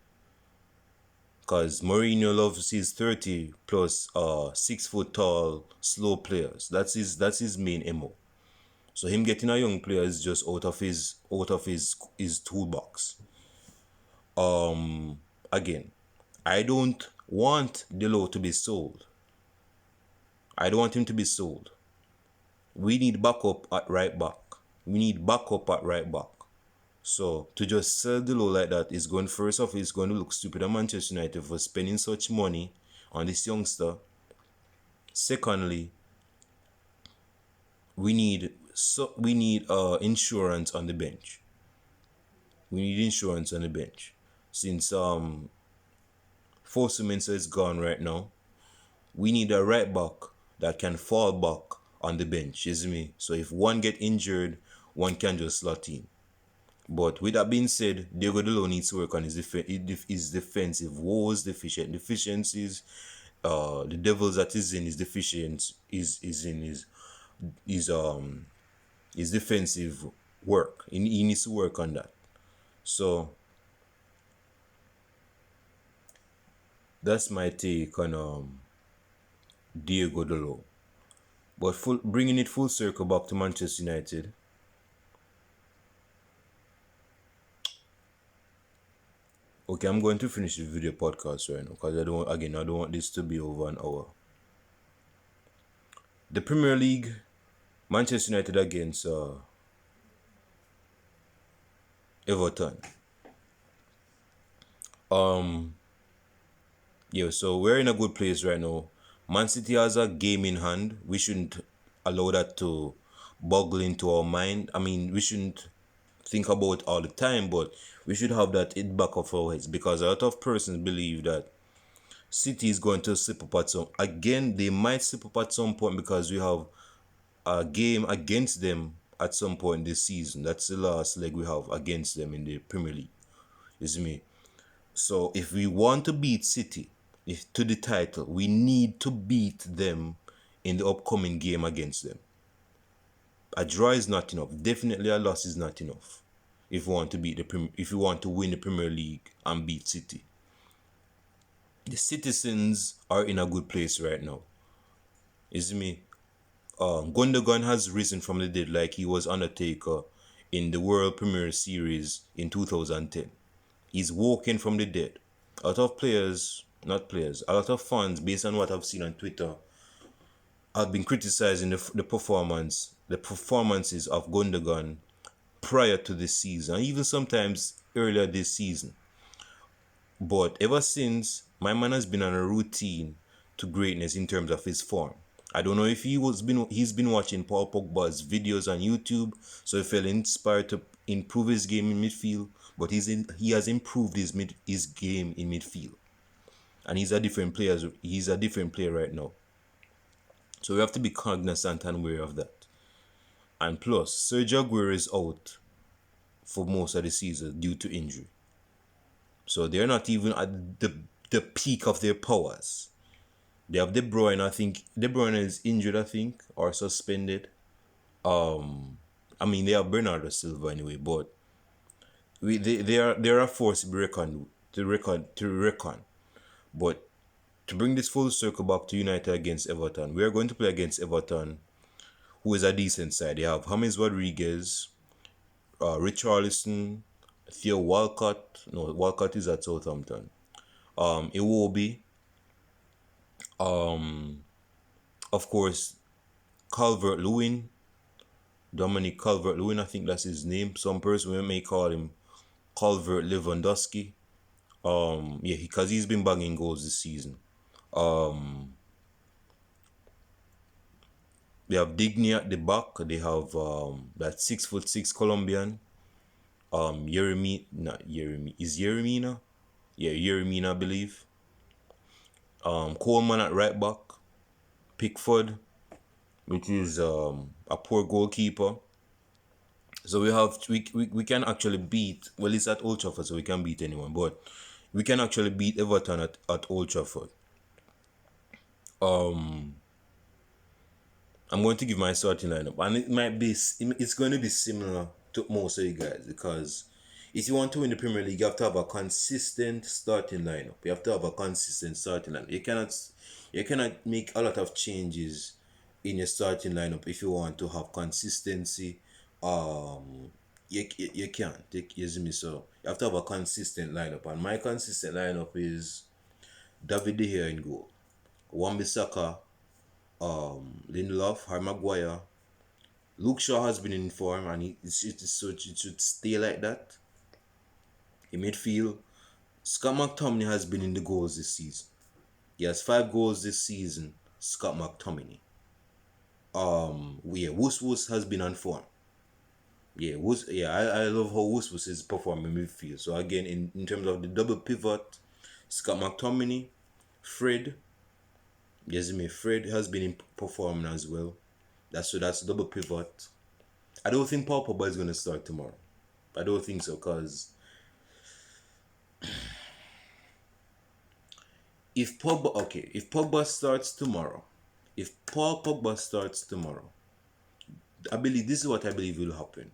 Because Mourinho loves his 30 plus 6 foot tall slow players. That's his main MO. So him getting a young player is just out of his toolbox. Again, I don't want Delo to be sold. I don't want him to be sold. We need backup at right back. We need backup at right back. So to just sell Delo like that is going, first off, it's going to look stupid at Manchester United for spending such money on this youngster. Secondly, we need insurance on the bench. We need insurance on the bench. Since Fosu Mensah is gone right now, we need a right back that can fall back on the bench, isn't me? So if one get injured, one can just slot in. But with that being said, Diego Delo needs to work on his defensive woes, deficiencies. The devils that is in his deficiency is in his defensive work. He needs to work on that. So that's my take on Diego Delo. But bringing it full circle back to Manchester United. Okay, I'm going to finish the video podcast right now because I don't want this to be over an hour. The Premier League, Manchester United against Everton. Yeah, so we're in a good place right now. Man City has a game in hand. We shouldn't allow that to boggle into our mind. I mean, we shouldn't think about it all the time, but we should have that in back of our heads because a lot of persons believe that City is going to slip up at some. Again, they might slip up at some point because we have a game against them at some point this season. That's the last leg we have against them in the Premier League. Is me. So if we want to beat City to the title, we need to beat them in the upcoming game against them. A draw is not enough. Definitely a loss is not enough if we want to win the Premier League and beat City. The citizens are in a good place right now. Is me. Gundogan has risen from the dead like he was Undertaker in the World Premier Series in 2010. He's woken from the dead. A lot of a lot of fans, based on what I've seen on Twitter, have been criticizing the performances of Gundogan prior to this season, and even sometimes earlier this season. But ever since, my man has been on a routine to greatness in terms of his form. I don't know if he's been watching Paul Pogba's videos on YouTube, so he felt inspired to improve his game in midfield. But he has improved his game in midfield, and he's a different player. He's a different player right now. So we have to be cognizant and aware of that. And plus, Sergio Aguero is out for most of the season due to injury. So they're not even at the peak of their powers. They have De Bruyne. I think De Bruyne is injured, or suspended. I mean, they have Bernardo Silva anyway, but they are a force to reckon. But to bring this full circle back to United against Everton, we are going to play against Everton, who is a decent side. They have James Rodriguez, Richarlison, Theo Walcott. No, Walcott is at Southampton. Iwobi. Of course, Calvert-Lewin. Dominic Calvert-Lewin, I think that's his name. Some person may call him Calvert Lewandowski. Yeah, because he's been banging goals this season. They have Digny at the back. They have that 6'6" Colombian. Not Yeremy. Is Yeremina? Yeah, Yeremina, I believe. Coleman at right back. Pickford, which is a poor goalkeeper. So we can actually beat, well, it's at Old Trafford, so we can beat anyone, but we can actually beat Everton at Old Trafford. I'm going to give my starting lineup, and it's going to be similar to most of you guys, because if you want to win the Premier League, you have to have a consistent starting lineup. You have to have a consistent starting lineup. You cannot make a lot of changes in your starting lineup if you want to have consistency. You can't. You see me? So you have to have a consistent lineup, and my consistent lineup is David De Gea in goal, Wan-Bissaka, Lindelof, Harry Maguire. Luke Shaw has been in form, and it should stay like that. In midfield, Scott McTominay has been in the goals this season. He has 5 goals this season. Scott McTominay. Woos has been on form. I love how Woos is performing in midfield. So again, in terms of the double pivot, Scott McTominay, Fred. Yes, Fred has been performing as well. That's double pivot. I don't think Paul Pogba is going to start tomorrow. I don't think so, because if Pogba starts tomorrow, if Paul Pogba starts tomorrow, this is what I believe will happen.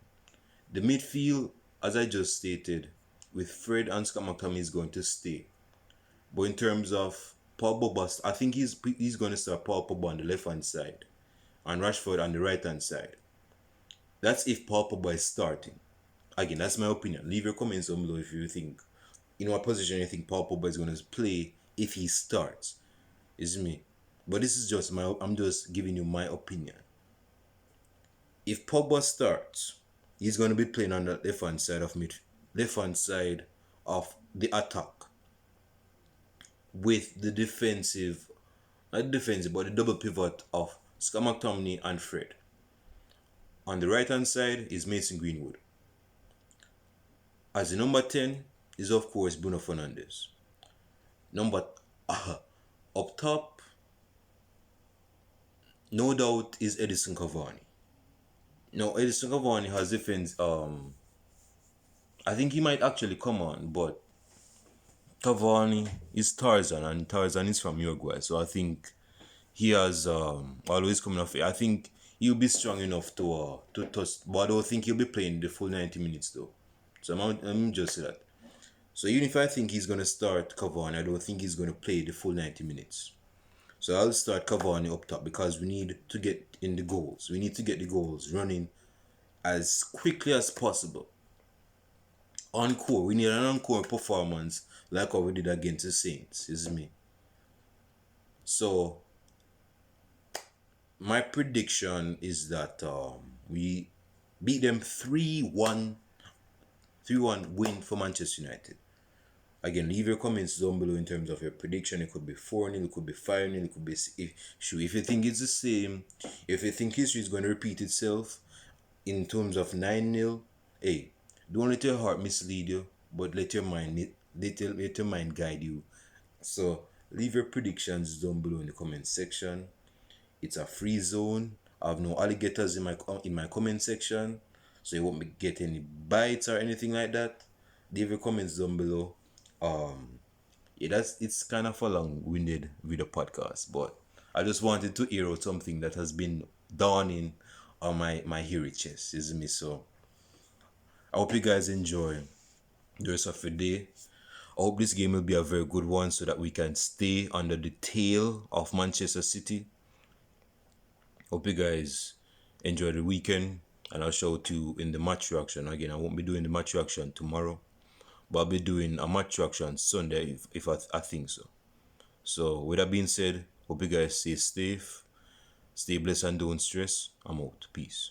The midfield, as I just stated, with Fred and Scott McTominay is going to stay. But in terms of Paul Pogba, I think he's going to start Paul Pogba on the left hand side and Rashford on the right hand side. That's if Paul Pogba is starting. Again, that's my opinion. Leave your comments down below if you think, in what position you think Paul Pogba is going to play if he starts. It's me. But this is just I'm just giving you my opinion. If Pogba starts, he's going to be playing on the left hand side of the attack, with the not defensive, but the double pivot of Scott McTominay and Fred. On the right hand side is Mason Greenwood. As the number 10 is, of course, Bruno Fernandes. Up top, no doubt, is Edison Cavani. Now, Edison Cavani has defense. I think he might actually come on, but Cavani is Tarzan, and Tarzan is from Uruguay, so I think he has always coming off. I think he'll be strong enough to touch, but I don't think he'll be playing the full 90 minutes though. So I'm just say that. So even if I think he's gonna start Cavani, I don't think he's gonna play the full 90 minutes. So I'll start Cavani up top, because we need to get in the goals. We need to get the goals running as quickly as possible. Encore. We need an encore performance like what we did against the Saints. Is me. So my prediction is that we beat them 3-1 win for Manchester United. Again, leave your comments down below in terms of your prediction. It could be 4-0, it could be 5-0, it could be if you think it's the same, if you think history is going to repeat itself in terms of 9-0, hey, don't let your heart mislead you, but let your mind guide you. So leave your predictions down below in the comment section. It's a free zone. I have no alligators in my comment section, so you won't get any bites or anything like that. Leave your comments down below. It's kind of a long-winded video podcast, but I just wanted to air out something that has been dawning on my hairy chest, isn't it? So I hope you guys enjoy the rest of the day. I hope this game will be a very good one, so that we can stay under the tail of Manchester City. Hope you guys enjoy the weekend, and I'll show you in the match reaction. Again, I won't be doing the match reaction tomorrow, but I'll be doing a match reaction Sunday if I think so. So with that being said, hope you guys stay safe, stay blessed, and don't stress. I'm out. Peace.